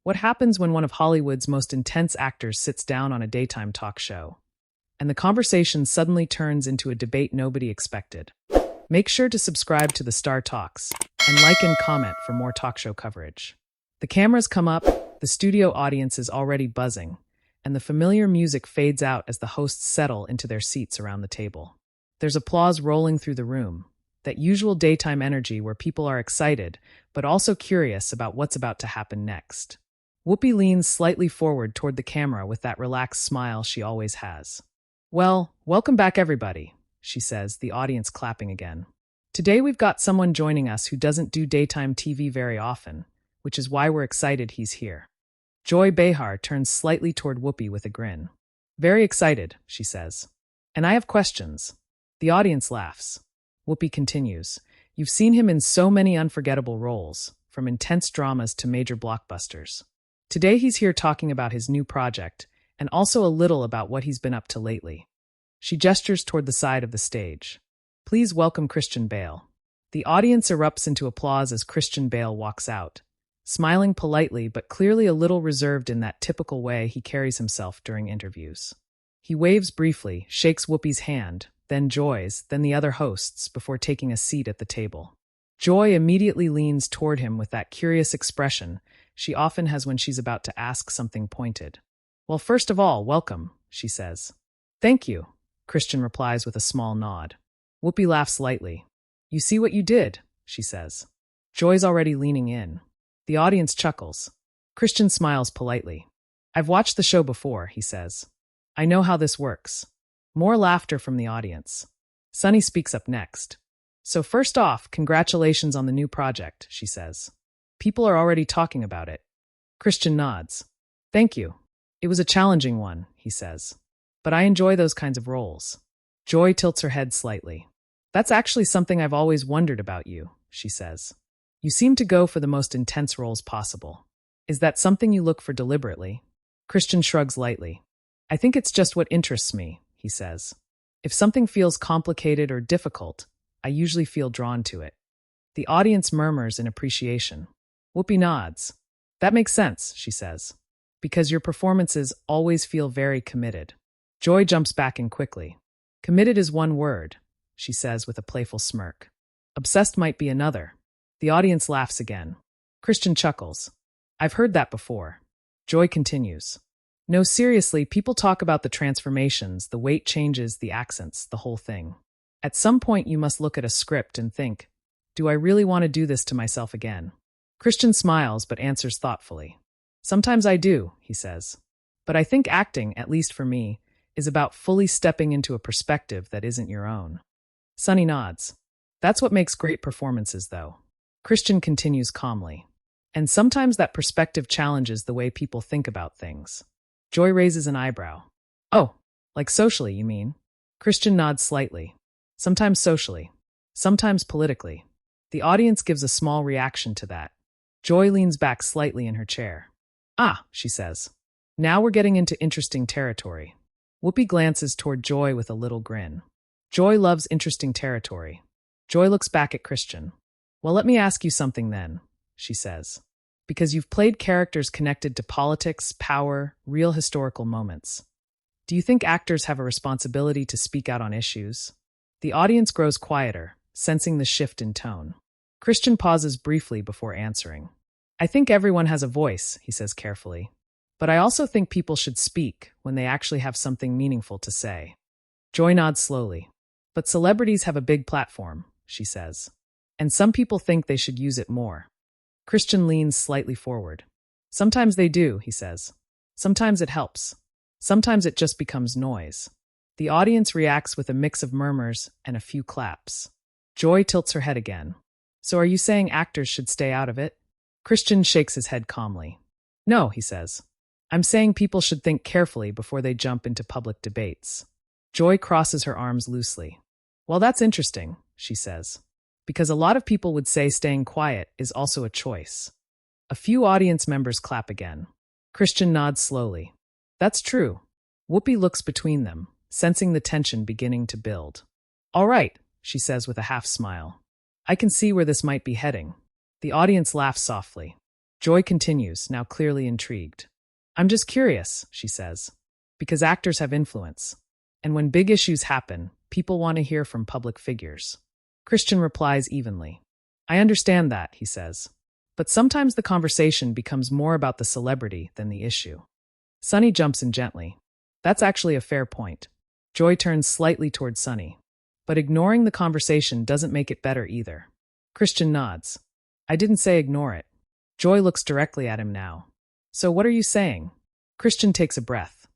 What happens when one of Hollywood's most intense actors sits down on a daytime talk show, and the conversation suddenly turns into a debate nobody expected? Make sure to subscribe to the Star Talks and like and comment for more talk show coverage. The cameras come up, the studio audience is already buzzing, and the familiar music fades out as the hosts settle into their seats around the table. There's applause rolling through the room, that usual daytime energy where people are excited, but also curious about what's about to happen next. Whoopi leans slightly forward toward the camera with that relaxed smile she always has. "Well, welcome back everybody," she says, the audience clapping again. "Today we've got someone joining us who doesn't do daytime TV very often, which is why we're excited he's here." Joy Behar turns slightly toward Whoopi with a grin. "Very excited," she says. "And I have questions." The audience laughs. Whoopi continues, "You've seen him in so many unforgettable roles, from intense dramas to major blockbusters. Today he's here talking about his new project, and also a little about what he's been up to lately." She gestures toward the side of the stage. "Please welcome Christian Bale." The audience erupts into applause as Christian Bale walks out, smiling politely but clearly a little reserved in that typical way he carries himself during interviews. He waves briefly, shakes Whoopi's hand, then Joy's, then the other hosts, before taking a seat at the table. Joy immediately leans toward him with that curious expression she often has when she's about to ask something pointed. "Well, first of all, welcome," she says. "Thank you," Christian replies with a small nod. Whoopi laughs lightly. "You see what you did," she says. Joy's already leaning in. The audience chuckles. Christian smiles politely. "I've watched the show before," he says. "I know how this works." More laughter from the audience. Sunny speaks up next. "So first off, congratulations on the new project," she says. "People are already talking about it." Christian nods. "Thank you. It was a challenging one," he says. "But I enjoy those kinds of roles." Joy tilts her head slightly. "That's actually something I've always wondered about you," she says. "You seem to go for the most intense roles possible. Is that something you look for deliberately?" Christian shrugs lightly. "I think it's just what interests me," he says. "If something feels complicated or difficult, I usually feel drawn to it." The audience murmurs in appreciation. Whoopi nods. "That makes sense," she says, "because your performances always feel very committed." Joy jumps back in quickly. "Committed is one word," she says with a playful smirk. "Obsessed might be another." The audience laughs again. Christian chuckles. "I've heard that before." Joy continues. "No, seriously, people talk about the transformations, the weight changes, the accents, the whole thing. At some point you must look at a script and think, do I really want to do this to myself again?" Christian smiles but answers thoughtfully. "Sometimes I do," he says. "But I think acting, at least for me, is about fully stepping into a perspective that isn't your own." Sunny nods. "That's what makes great performances, though." Christian continues calmly. "And sometimes that perspective challenges the way people think about things." Joy raises an eyebrow. "Oh, like socially, you mean?" Christian nods slightly. "Sometimes socially, sometimes politically." The audience gives a small reaction to that. Joy leans back slightly in her chair. "Ah," she says. "Now we're getting into interesting territory." Whoopi glances toward Joy with a little grin. Joy loves interesting territory. Joy looks back at Christian. "Well, let me ask you something then," she says. "Because you've played characters connected to politics, power, real historical moments. Do you think actors have a responsibility to speak out on issues?" The audience grows quieter, sensing the shift in tone. Christian pauses briefly before answering. "I think everyone has a voice," he says carefully. "But I also think people should speak when they actually have something meaningful to say." Joy nods slowly. "But celebrities have a big platform," she says. "And some people think they should use it more." Christian leans slightly forward. "Sometimes they do," he says. "Sometimes it helps. Sometimes it just becomes noise." The audience reacts with a mix of murmurs and a few claps. Joy tilts her head again. "So are you saying actors should stay out of it?" Christian shakes his head calmly. "No," he says. "I'm saying people should think carefully before they jump into public debates." Joy crosses her arms loosely. "Well, that's interesting," she says. "Because a lot of people would say staying quiet is also a choice." A few audience members clap again. Christian nods slowly. "That's true." Whoopi looks between them, sensing the tension beginning to build. "All right," she says with a half smile. "I can see where this might be heading." The audience laughs softly. Joy continues, now clearly intrigued. I'm just curious, she says, because actors have influence. And when big issues happen, people want to hear from public figures. Christian replies evenly. I understand that, he says. But sometimes the conversation becomes more about the celebrity than the issue. Sunny jumps in gently. That's actually a fair point. Joy turns slightly toward Sunny. But ignoring the conversation doesn't make it better either. Christian nods. I didn't say ignore it. Joy looks directly at him now. So what are you saying? Christian takes a breath.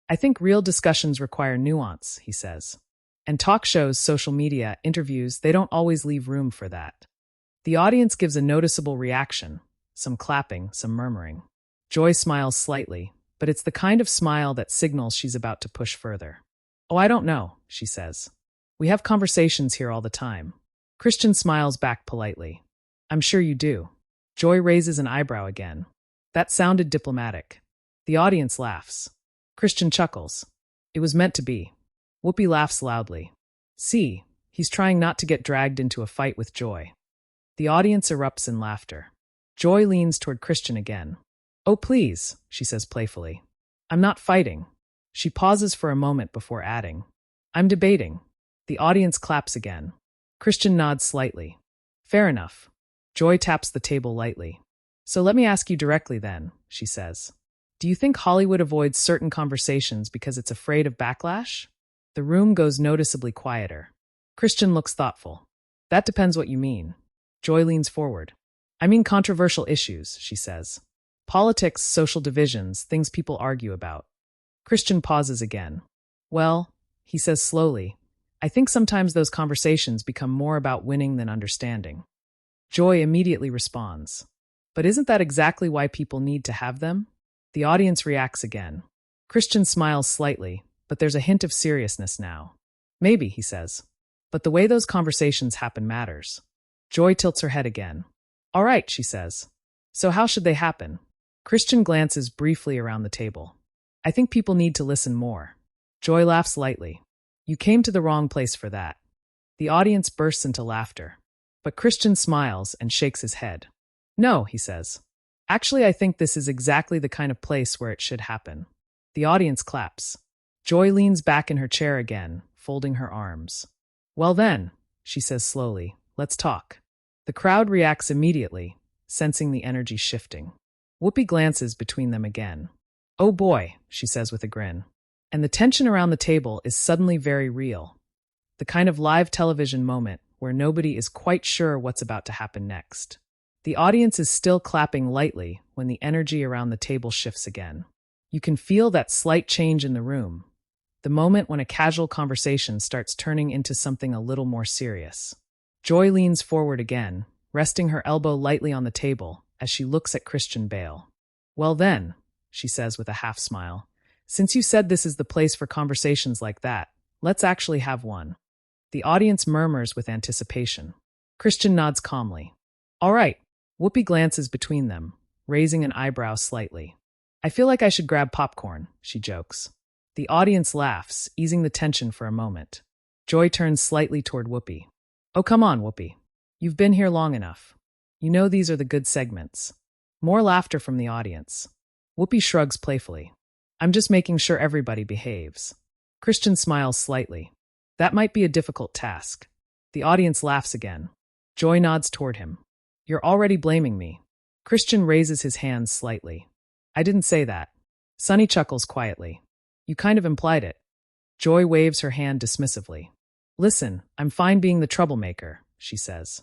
I think real discussions require nuance, he says. And talk shows, social media, interviews, they don't always leave room for that. The audience gives a noticeable reaction, some clapping, some murmuring. Joy smiles slightly, but it's the kind of smile that signals she's about to push further. Oh, I don't know, she says. We have conversations here all the time. Christian smiles back politely. I'm sure you do. Joy raises an eyebrow again. That sounded diplomatic. The audience laughs. Christian chuckles. It was meant to be. Whoopi laughs loudly. See, he's trying not to get dragged into a fight with Joy. The audience erupts in laughter. Joy leans toward Christian again. Oh, please, she says playfully. I'm not fighting. She pauses for a moment before adding. I'm debating. The audience claps again. Christian nods slightly. Fair enough. Joy taps the table lightly. So let me ask you directly then, she says. Do you think Hollywood avoids certain conversations because it's afraid of backlash? The room goes noticeably quieter. Christian looks thoughtful. That depends what you mean. Joy leans forward. I mean controversial issues, she says. Politics, social divisions, things people argue about. Christian pauses again. Well, he says slowly, I think sometimes those conversations become more about winning than understanding. Joy immediately responds. But isn't that exactly why people need to have them? The audience reacts again. Christian smiles slightly, but there's a hint of seriousness now. Maybe, he says. But the way those conversations happen matters. Joy tilts her head again. All right, she says. So how should they happen? Christian glances briefly around the table. I think people need to listen more. Joy laughs lightly. You came to the wrong place for that. The audience bursts into laughter. But Christian smiles and shakes his head. No, he says. Actually, I think this is exactly the kind of place where it should happen. The audience claps. Joy leans back in her chair again, folding her arms. Well then, she says slowly, let's talk. The crowd reacts immediately, sensing the energy shifting. Whoopi glances between them again. Oh boy, she says with a grin. And the tension around the table is suddenly very real. The kind of live television moment where nobody is quite sure what's about to happen next. The audience is still clapping lightly when the energy around the table shifts again. You can feel that slight change in the room, the moment when a casual conversation starts turning into something a little more serious. Joy leans forward again, resting her elbow lightly on the table as she looks at Christian Bale. Well then, she says with a half smile, since you said this is the place for conversations like that, let's actually have one. The audience murmurs with anticipation. Christian nods calmly. All right. Whoopi glances between them, raising an eyebrow slightly. I feel like I should grab popcorn, she jokes. The audience laughs, easing the tension for a moment. Joy turns slightly toward Whoopi. Oh, come on, Whoopi. You've been here long enough. You know these are the good segments. More laughter from the audience. Whoopi shrugs playfully. I'm just making sure everybody behaves. Christian smiles slightly. That might be a difficult task. The audience laughs again. Joy nods toward him. You're already blaming me. Christian raises his hands slightly. I didn't say that. Sunny chuckles quietly. You kind of implied it. Joy waves her hand dismissively. Listen, I'm fine being the troublemaker, she says.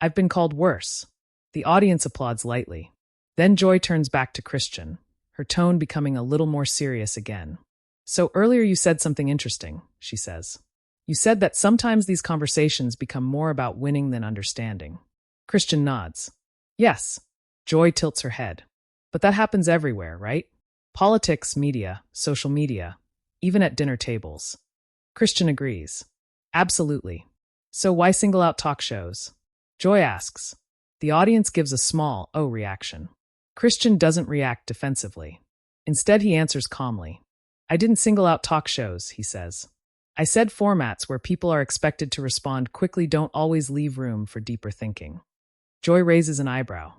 I've been called worse. The audience applauds lightly. Then Joy turns back to Christian, her tone becoming a little more serious again. So earlier you said something interesting, she says. You said that sometimes these conversations become more about winning than understanding. Christian nods. Yes. Joy tilts her head. But that happens everywhere, right? Politics, media, social media, even at dinner tables. Christian agrees. Absolutely. So why single out talk shows? Joy asks. The audience gives a small "oh" reaction. Christian doesn't react defensively. Instead, he answers calmly. I didn't single out talk shows, he says. I said formats where people are expected to respond quickly don't always leave room for deeper thinking. Joy raises an eyebrow.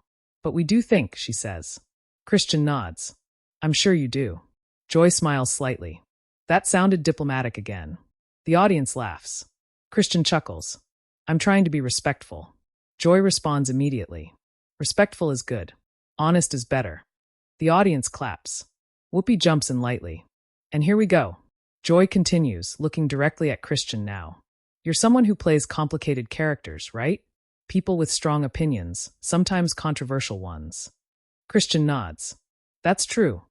But we do think, she says. Christian nods. I'm sure you do. Joy smiles slightly. That sounded diplomatic again. The audience laughs. Christian chuckles. I'm trying to be respectful. Joy responds immediately. Respectful is good. Honest is better. The audience claps. Whoopi jumps in lightly. And here we go. Joy continues, looking directly at Christian now. You're someone who plays complicated characters, right? People with strong opinions, sometimes controversial ones. Christian nods. That's true.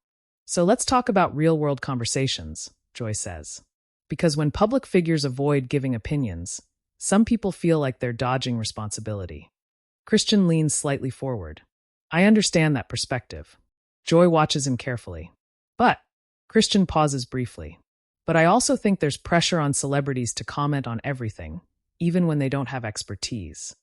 So let's talk about real-world conversations, Joy says. Because when public figures avoid giving opinions, some people feel like they're dodging responsibility. Christian leans slightly forward. I understand that perspective. Joy watches him carefully. But, Christian pauses briefly. But I also think there's pressure on celebrities to comment on everything, even when they don't have expertise.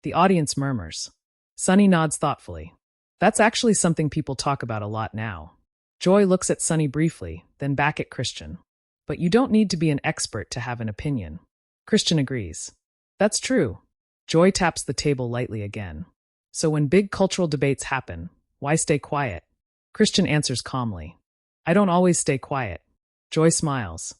The audience murmurs. Sunny nods thoughtfully. That's actually something people talk about a lot now. Joy looks at Sunny briefly, then back at Christian. But you don't need to be an expert to have an opinion. Christian agrees. That's true. Joy taps the table lightly again. So when big cultural debates happen, why stay quiet? Christian answers calmly. I don't always stay quiet. Joy smiles.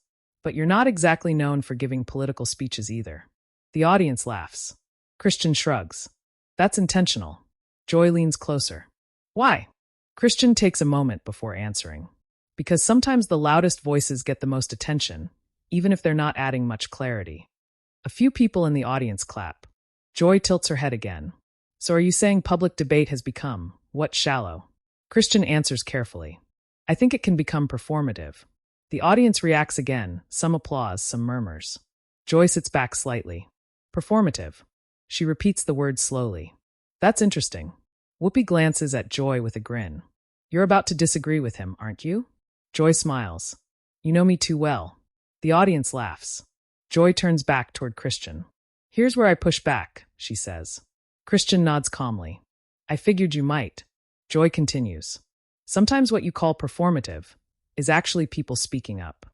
But you're not exactly known for giving political speeches either. The audience laughs. Christian shrugs. That's intentional. Joy leans closer. Why? Christian takes a moment before answering. Because sometimes the loudest voices get the most attention, even if they're not adding much clarity. A few people in the audience clap. Joy tilts her head again. So are you saying public debate has become, what, shallow? Christian answers carefully. I think it can become performative. The audience reacts again, some applause, some murmurs. Joy sits back slightly. Performative. She repeats the word slowly. That's interesting. Whoopi glances at Joy with a grin. You're about to disagree with him, aren't you? Joy smiles. You know me too well. The audience laughs. Joy turns back toward Christian. Here's where I push back, she says. Christian nods calmly. I figured you might. Joy continues. Sometimes what you call performative is actually people speaking up.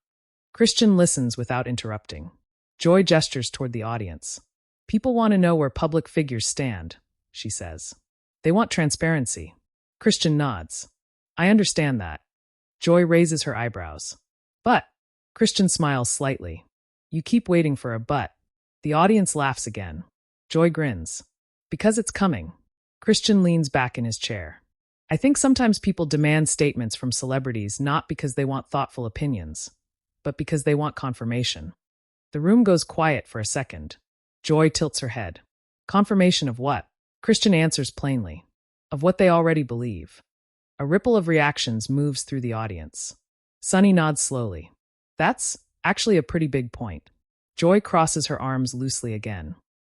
Christian listens without interrupting. Joy gestures toward the audience. People want to know where public figures stand, she says. They want transparency. Christian nods. I understand that. Joy raises her eyebrows. But, Christian smiles slightly. You keep waiting for a but. The audience laughs again. Joy grins. Because it's coming. Christian leans back in his chair. I think sometimes people demand statements from celebrities not because they want thoughtful opinions, but because they want confirmation. The room goes quiet for a second. Joy tilts her head. Confirmation of what? Christian answers plainly. Of what they already believe. A ripple of reactions moves through the audience. Sunny nods slowly. That's actually a pretty big point. Joy crosses her arms loosely again.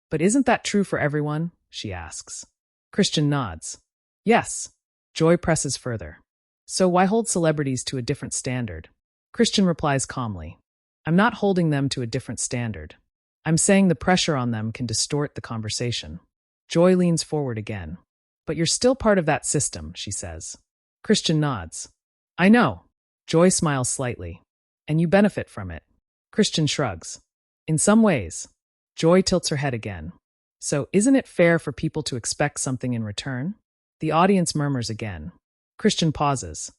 But isn't that true for everyone? She asks. Christian nods. Yes. Joy presses further. So why hold celebrities to a different standard? Christian replies calmly. I'm not holding them to a different standard. I'm saying the pressure on them can distort the conversation. Joy leans forward again. But you're still part of that system, she says. Christian nods. I know. Joy smiles slightly. And you benefit from it. Christian shrugs. In some ways. Joy tilts her head again. So isn't it fair for people to expect something in return? The audience murmurs again. Christian pauses.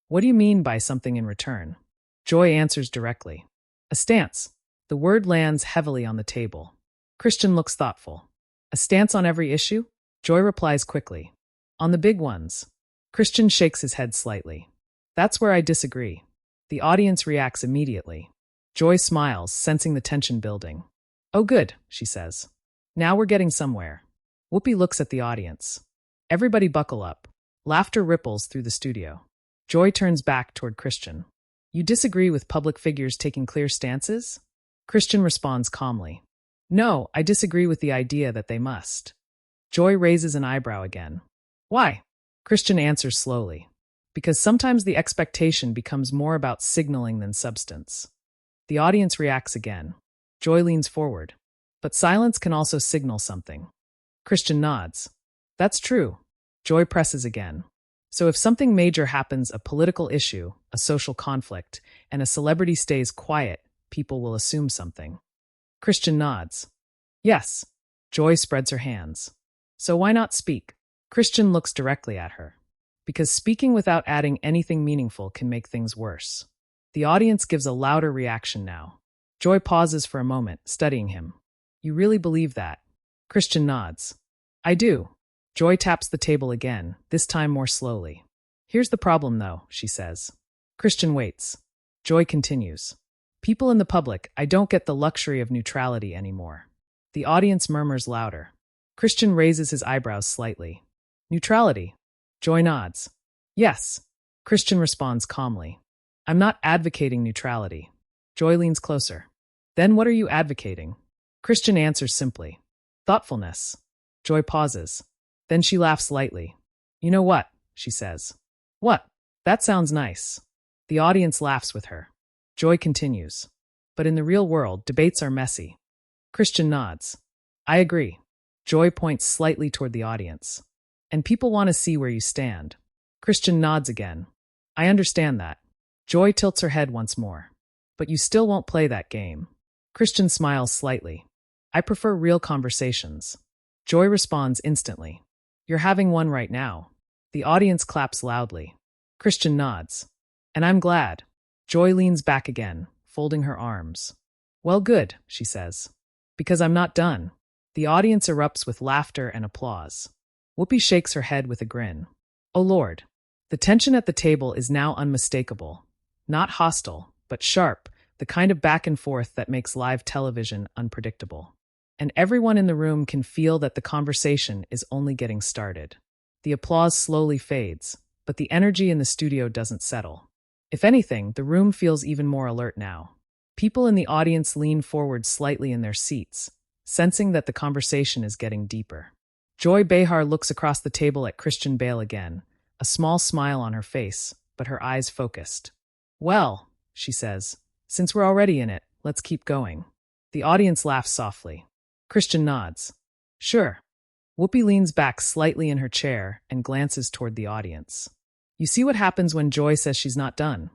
What do you mean by something in return? Joy answers directly. A stance. The word lands heavily on the table. Christian looks thoughtful. A stance on every issue? Joy replies quickly. On the big ones. Christian shakes his head slightly. That's where I disagree. The audience reacts immediately. Joy smiles, sensing the tension building. Oh good, she says. Now we're getting somewhere. Whoopi looks at the audience. Everybody buckle up. Laughter ripples through the studio. Joy turns back toward Christian. You disagree with public figures taking clear stances? Christian responds calmly. No, I disagree with the idea that they must. Joy raises an eyebrow again. Why? Christian answers slowly. Because sometimes the expectation becomes more about signaling than substance. The audience reacts again. Joy leans forward. But silence can also signal something. Christian nods. That's true. Joy presses again. So if something major happens, a political issue, a social conflict, and a celebrity stays quiet, people will assume something. Christian nods. Yes. Joy spreads her hands. So why not speak? Christian looks directly at her. Because speaking without adding anything meaningful can make things worse. The audience gives a louder reaction now. Joy pauses for a moment, studying him. You really believe that? Christian nods. I do. Joy taps the table again, this time more slowly. Here's the problem, though, she says. Christian waits. Joy continues. People in the public, I don't get the luxury of neutrality anymore. The audience murmurs louder. Christian raises his eyebrows slightly. Neutrality. Joy nods. Yes. Christian responds calmly. I'm not advocating neutrality. Joy leans closer. Then what are you advocating? Christian answers simply. Thoughtfulness. Joy pauses. Then she laughs lightly. You know what? She says. What? That sounds nice. The audience laughs with her. Joy continues. But in the real world, debates are messy. Christian nods. I agree. Joy points slightly toward the audience. And people want to see where you stand. Christian nods again. I understand that. Joy tilts her head once more. But you still won't play that game. Christian smiles slightly. I prefer real conversations. Joy responds instantly. You're having one right now. The audience claps loudly. Christian nods. And I'm glad. Joy leans back again, folding her arms. Well, good, she says. Because I'm not done. The audience erupts with laughter and applause. Whoopi shakes her head with a grin. Oh Lord. The tension at the table is now unmistakable. Not hostile, but sharp, the kind of back and forth that makes live television unpredictable. And everyone in the room can feel that the conversation is only getting started. The applause slowly fades, but the energy in the studio doesn't settle. If anything, the room feels even more alert now. People in the audience lean forward slightly in their seats, sensing that the conversation is getting deeper. Joy Behar looks across the table at Christian Bale again, a small smile on her face, but her eyes focused. Well, she says, since we're already in it, let's keep going. The audience laughs softly. Christian nods. Sure. Whoopi leans back slightly in her chair and glances toward the audience. You see what happens when Joy says she's not done?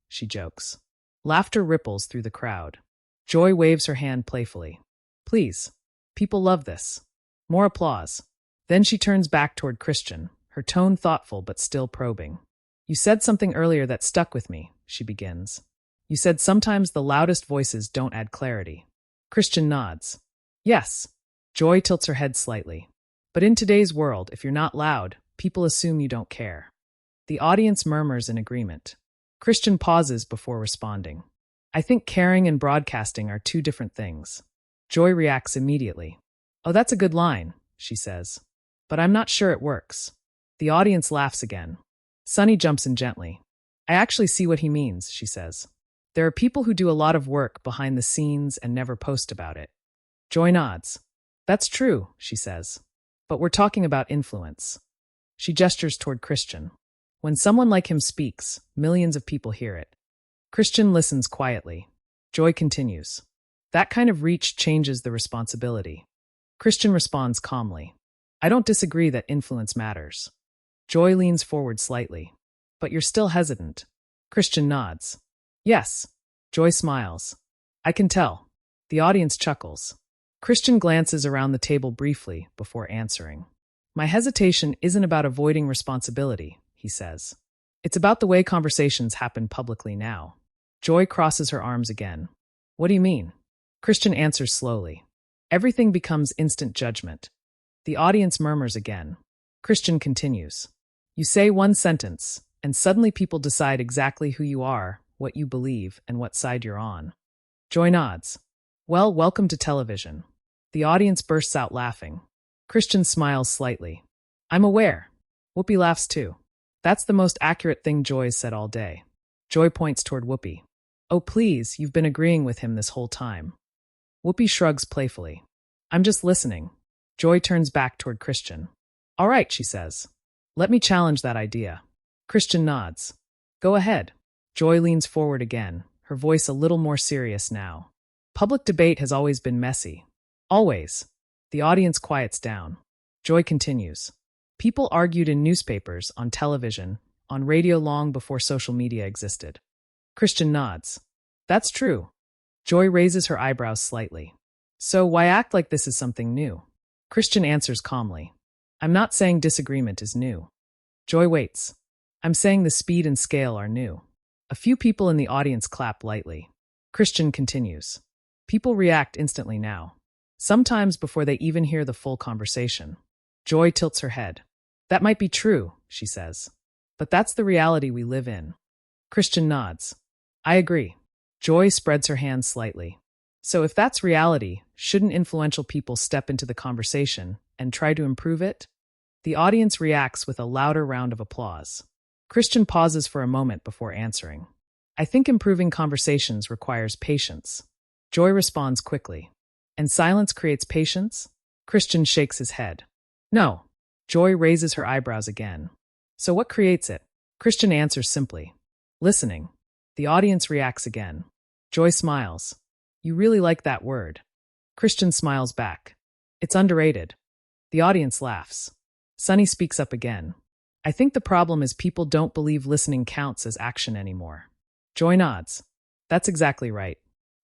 She jokes. Laughter ripples through the crowd. Joy waves her hand playfully. Please. People love this. More applause. Then she turns back toward Christian, her tone thoughtful but still probing. You said something earlier that stuck with me, she begins. You said sometimes the loudest voices don't add clarity. Christian nods. Yes. Joy tilts her head slightly. But in today's world, if you're not loud, people assume you don't care. The audience murmurs in agreement. Christian pauses before responding. I think caring and broadcasting are two different things. Joy reacts immediately. Oh, that's a good line, she says. But I'm not sure it works. The audience laughs again. Sunny jumps in gently. I actually see what he means, she says. There are people who do a lot of work behind the scenes and never post about it. Joy nods. That's true, she says. But we're talking about influence. She gestures toward Christian. When someone like him speaks, millions of people hear it. Christian listens quietly. Joy continues. That kind of reach changes the responsibility. Christian responds calmly. I don't disagree that influence matters. Joy leans forward slightly. But you're still hesitant. Christian nods. Yes. Joy smiles. I can tell. The audience chuckles. Christian glances around the table briefly before answering. My hesitation isn't about avoiding responsibility, he says. It's about the way conversations happen publicly now. Joy crosses her arms again. What do you mean? Christian answers slowly. Everything becomes instant judgment. The audience murmurs again. Christian continues. You say one sentence, and suddenly people decide exactly who you are, what you believe, and what side you're on. Joy nods. Well, welcome to television. The audience bursts out laughing. Christian smiles slightly. I'm aware. Whoopi laughs too. That's the most accurate thing Joy's said all day. Joy points toward Whoopi. Oh please, you've been agreeing with him this whole time. Whoopi shrugs playfully. I'm just listening. Joy turns back toward Christian. All right, she says. Let me challenge that idea. Christian nods. Go ahead. Joy leans forward again, her voice a little more serious now. Public debate has always been messy. Always. The audience quiets down. Joy continues. People argued in newspapers, on television, on radio long before social media existed. Christian nods. That's true. Joy raises her eyebrows slightly. So why act like this is something new? Christian answers calmly. I'm not saying disagreement is new. Joy waits. I'm saying the speed and scale are new. A few people in the audience clap lightly. Christian continues. People react instantly now, sometimes before they even hear the full conversation. Joy tilts her head. That might be true, she says. But that's the reality we live in. Christian nods. I agree. Joy spreads her hands slightly. So if that's reality, shouldn't influential people step into the conversation and try to improve it? The audience reacts with a louder round of applause. Christian pauses for a moment before answering. I think improving conversations requires patience. Joy responds quickly. And silence creates patience? Christian shakes his head. No. Joy raises her eyebrows again. So what creates it? Christian answers simply. Listening. The audience reacts again. Joy smiles. You really like that word. Christian smiles back. It's underrated. The audience laughs. Sunny speaks up again. I think the problem is people don't believe listening counts as action anymore. Joy nods. That's exactly right.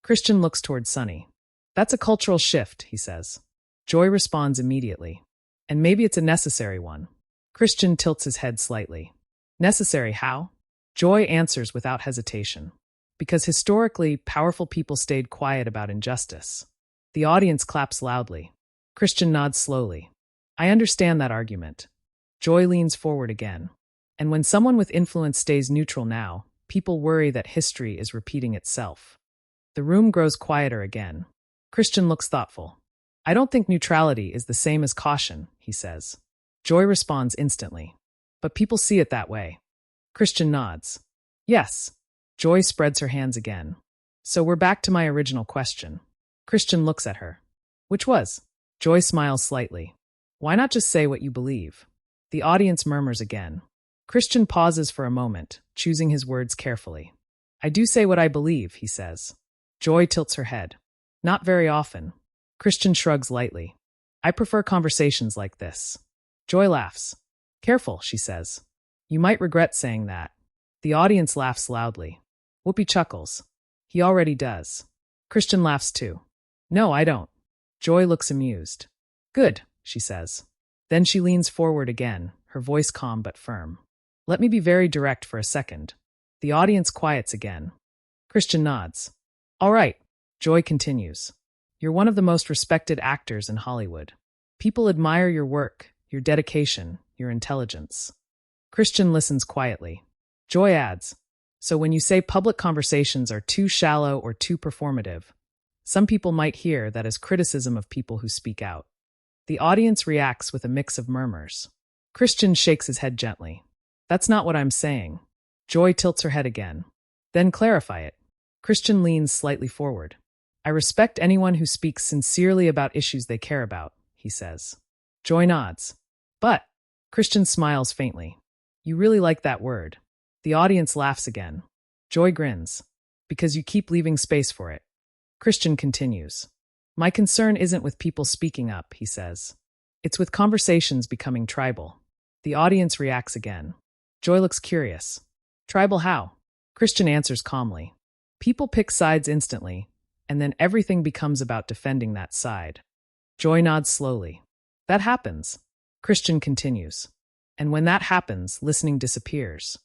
Christian looks toward Sunny. That's a cultural shift, he says. Joy responds immediately. And maybe it's a necessary one. Christian tilts his head slightly. Necessary how? Joy answers without hesitation. Because historically, powerful people stayed quiet about injustice. The audience claps loudly. Christian nods slowly. I understand that argument. Joy leans forward again. And when someone with influence stays neutral now, people worry that history is repeating itself. The room grows quieter again. Christian looks thoughtful. I don't think neutrality is the same as caution, he says. Joy responds instantly. But people see it that way. Christian nods. Yes. Joy spreads her hands again. So we're back to my original question. Christian looks at her. Which was? Joy smiles slightly. Why not just say what you believe? The audience murmurs again. Christian pauses for a moment, choosing his words carefully. I do say what I believe, he says. Joy tilts her head. Not very often. Christian shrugs lightly. I prefer conversations like this. Joy laughs. Careful, she says. You might regret saying that. The audience laughs loudly. Whoopi chuckles. He already does. Christian laughs too. No, I don't. Joy looks amused. Good, she says. Then she leans forward again, her voice calm but firm. Let me be very direct for a second. The audience quiets again. Christian nods. All right, Joy continues. You're one of the most respected actors in Hollywood. People admire your work, your dedication, your intelligence. Christian listens quietly. Joy adds, so when you say public conversations are too shallow or too performative, some people might hear that as criticism of people who speak out. The audience reacts with a mix of murmurs. Christian shakes his head gently. That's not what I'm saying. Joy tilts her head again. Then clarify it. Christian leans slightly forward. I respect anyone who speaks sincerely about issues they care about, he says. Joy nods. But, Christian smiles faintly. You really like that word. The audience laughs again. Joy grins. Because you keep leaving space for it. Christian continues. My concern isn't with people speaking up, he says. It's with conversations becoming tribal. The audience reacts again. Joy looks curious. Tribal how? Christian answers calmly. People pick sides instantly, and then everything becomes about defending that side. Joy nods slowly. That happens. Christian continues. And when that happens, listening disappears.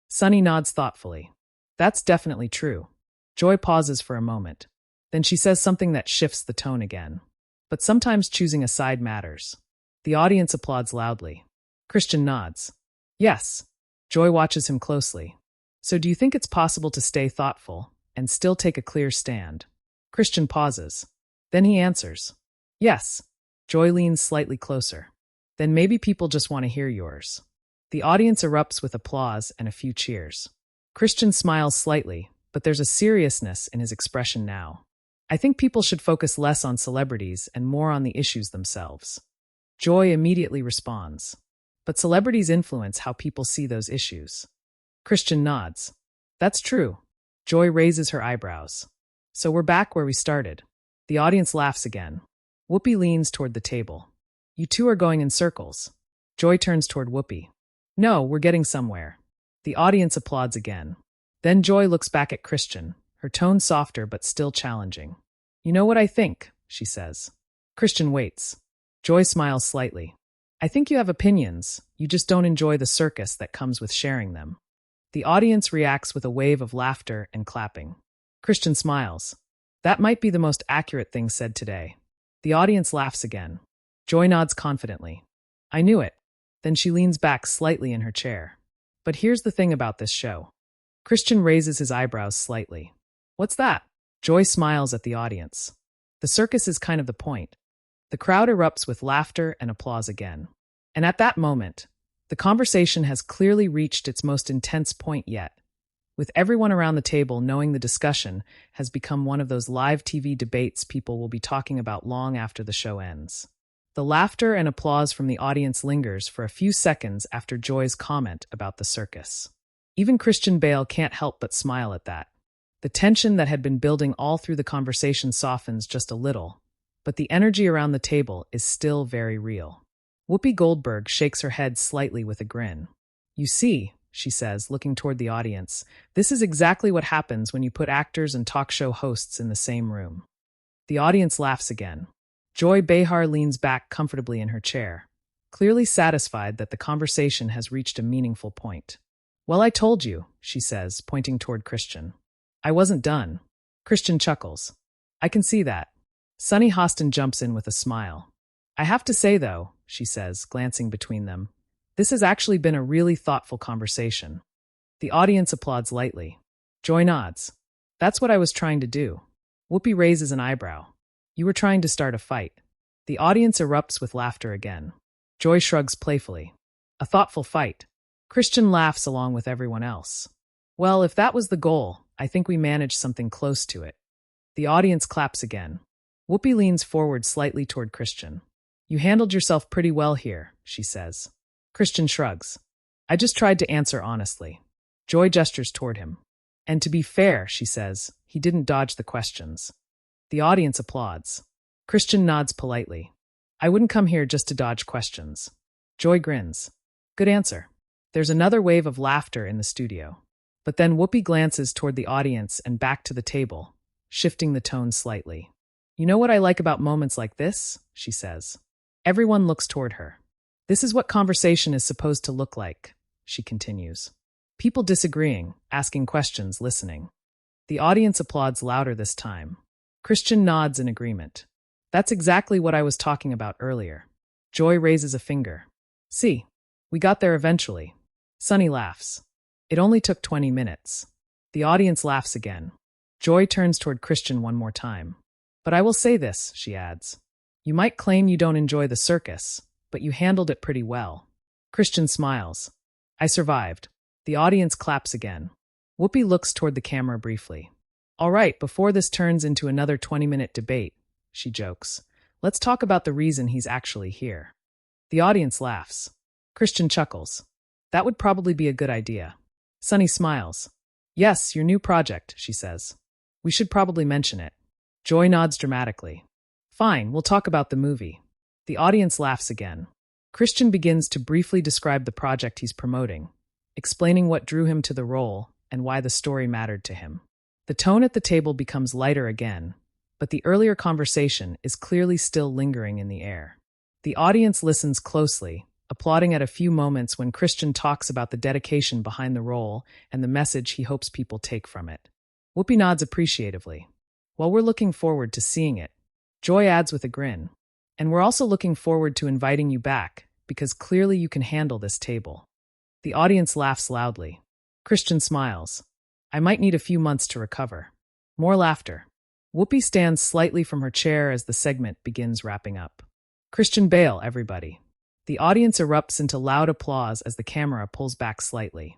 Sunny nods thoughtfully. That's definitely true. Joy pauses for a moment. Then she says something that shifts the tone again. But sometimes choosing a side matters. The audience applauds loudly. Christian nods. Yes. Joy watches him closely. So do you think it's possible to stay thoughtful and still take a clear stand? Christian pauses. Then he answers. Yes. Joy leans slightly closer. Then maybe people just want to hear yours. The audience erupts with applause and a few cheers. Christian smiles slightly, but there's a seriousness in his expression now. I think people should focus less on celebrities and more on the issues themselves. Joy immediately responds. But celebrities influence how people see those issues. Christian nods. That's true. Joy raises her eyebrows. So we're back where we started. The audience laughs again. Whoopi leans toward the table. You two are going in circles. Joy turns toward Whoopi. No, we're getting somewhere. The audience applauds again. Then Joy looks back at Christian, her tone softer but still challenging. You know what I think, she says. Christian waits. Joy smiles slightly. I think you have opinions, you just don't enjoy the circus that comes with sharing them. The audience reacts with a wave of laughter and clapping. Christian smiles. That might be the most accurate thing said today. The audience laughs again. Joy nods confidently. I knew it. Then she leans back slightly in her chair. But here's the thing about this show. Christian raises his eyebrows slightly. What's that? Joy smiles at the audience. The circus is kind of the point. The crowd erupts with laughter and applause again. And at that moment, the conversation has clearly reached its most intense point yet, with everyone around the table knowing the discussion has become one of those live TV debates people will be talking about long after the show ends. The laughter and applause from the audience lingers for a few seconds after Joy's comment about the circus. Even Christian Bale can't help but smile at that. The tension that had been building all through the conversation softens just a little, but the energy around the table is still very real. Whoopi Goldberg shakes her head slightly with a grin. You see, she says, looking toward the audience, this is exactly what happens when you put actors and talk show hosts in the same room. The audience laughs again. Joy Behar leans back comfortably in her chair, clearly satisfied that the conversation has reached a meaningful point. Well, I told you, she says, pointing toward Christian. I wasn't done. Christian chuckles. I can see that. Sunny Hostin jumps in with a smile. I have to say, though, she says, glancing between them, this has actually been a really thoughtful conversation. The audience applauds lightly. Joy nods. That's what I was trying to do. Whoopi raises an eyebrow. You were trying to start a fight. The audience erupts with laughter again. Joy shrugs playfully. A thoughtful fight. Christian laughs along with everyone else. Well, if that was the goal, I think we managed something close to it. The audience claps again. Whoopi leans forward slightly toward Christian. You handled yourself pretty well here, she says. Christian shrugs. I just tried to answer honestly. Joy gestures toward him. And to be fair, she says, he didn't dodge the questions. The audience applauds. Christian nods politely. I wouldn't come here just to dodge questions. Joy grins. Good answer. There's another wave of laughter in the studio. But then Whoopi glances toward the audience and back to the table, shifting the tone slightly. You know what I like about moments like this? She says. Everyone looks toward her. This is what conversation is supposed to look like, she continues. People disagreeing, asking questions, listening. The audience applauds louder this time. Christian nods in agreement. That's exactly what I was talking about earlier. Joy raises a finger. See, we got there eventually. Sunny laughs. It only took 20 minutes. The audience laughs again. Joy turns toward Christian one more time. But I will say this, she adds. You might claim you don't enjoy the circus, but you handled it pretty well. Christian smiles. I survived. The audience claps again. Whoopi looks toward the camera briefly. All right, before this turns into another 20-minute debate, she jokes, let's talk about the reason he's actually here. The audience laughs. Christian chuckles. That would probably be a good idea. Sunny smiles. Yes, your new project, she says. We should probably mention it. Joy nods dramatically. Fine, we'll talk about the movie. The audience laughs again. Christian begins to briefly describe the project he's promoting, explaining what drew him to the role and why the story mattered to him. The tone at the table becomes lighter again, but the earlier conversation is clearly still lingering in the air. The audience listens closely, applauding at a few moments when Christian talks about the dedication behind the role and the message he hopes people take from it. Whoopi nods appreciatively. While we're looking forward to seeing it, Joy adds with a grin. And we're also looking forward to inviting you back, because clearly you can handle this table. The audience laughs loudly. Christian smiles. I might need a few months to recover. More laughter. Whoopi stands slightly from her chair as the segment begins wrapping up. Christian Bale, everybody. The audience erupts into loud applause as the camera pulls back slightly.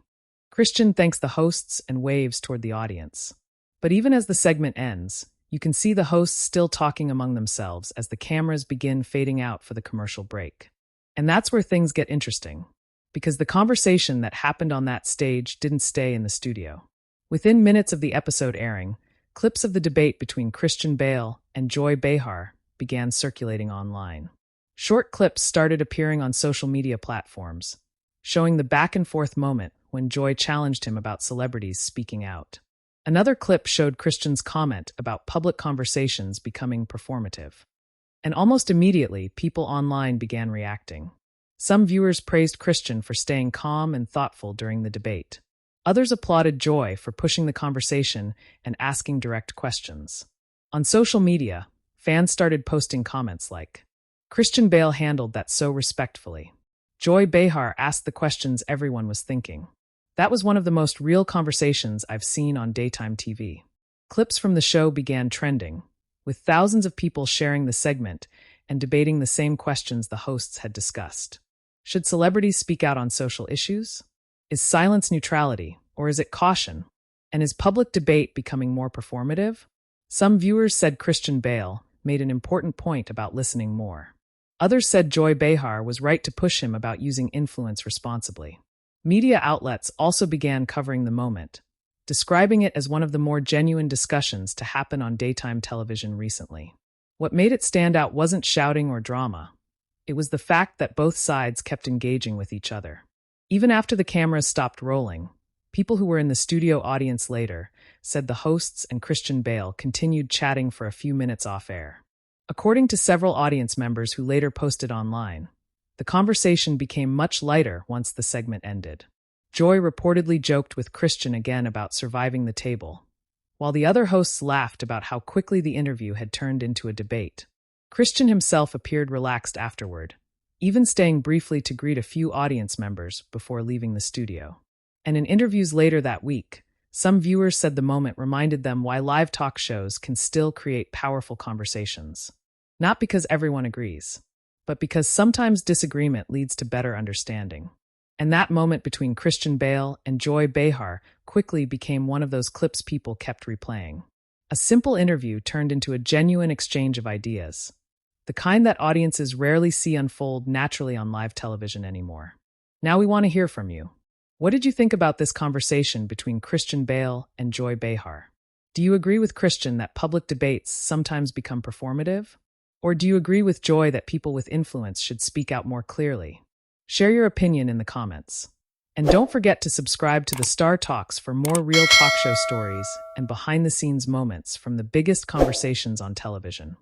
Christian thanks the hosts and waves toward the audience. But even as the segment ends, you can see the hosts still talking among themselves as the cameras begin fading out for the commercial break. And that's where things get interesting, because the conversation that happened on that stage didn't stay in the studio. Within minutes of the episode airing, clips of the debate between Christian Bale and Joy Behar began circulating online. Short clips started appearing on social media platforms, showing the back-and-forth moment when Joy challenged him about celebrities speaking out. Another clip showed Christian's comment about public conversations becoming performative. And almost immediately, people online began reacting. Some viewers praised Christian for staying calm and thoughtful during the debate. Others applauded Joy for pushing the conversation and asking direct questions. On social media, fans started posting comments like, "Christian Bale handled that so respectfully." Joy Behar asked the questions everyone was thinking. That was one of the most real conversations I've seen on daytime TV. Clips from the show began trending, with thousands of people sharing the segment and debating the same questions the hosts had discussed. Should celebrities speak out on social issues? Is silence neutrality, or is it caution? And is public debate becoming more performative? Some viewers said Christian Bale made an important point about listening more. Others said Joy Behar was right to push him about using influence responsibly. Media outlets also began covering the moment, describing it as one of the more genuine discussions to happen on daytime television recently. What made it stand out wasn't shouting or drama. It was the fact that both sides kept engaging with each other. Even after the cameras stopped rolling, people who were in the studio audience later said the hosts and Christian Bale continued chatting for a few minutes off-air. According to several audience members who later posted online, the conversation became much lighter once the segment ended. Joy reportedly joked with Christian again about surviving the table, while the other hosts laughed about how quickly the interview had turned into a debate. Christian himself appeared relaxed afterward, even staying briefly to greet a few audience members before leaving the studio. And in interviews later that week, some viewers said the moment reminded them why live talk shows can still create powerful conversations. Not because everyone agrees, but because sometimes disagreement leads to better understanding. And that moment between Christian Bale and Joy Behar quickly became one of those clips people kept replaying. A simple interview turned into a genuine exchange of ideas, the kind that audiences rarely see unfold naturally on live television anymore. Now we want to hear from you. What did you think about this conversation between Christian Bale and Joy Behar? Do you agree with Christian that public debates sometimes become performative? Or do you agree with Joy that people with influence should speak out more clearly? Share your opinion in the comments. And don't forget to subscribe to the Star Talks for more real talk show stories and behind-the-scenes moments from the biggest conversations on television.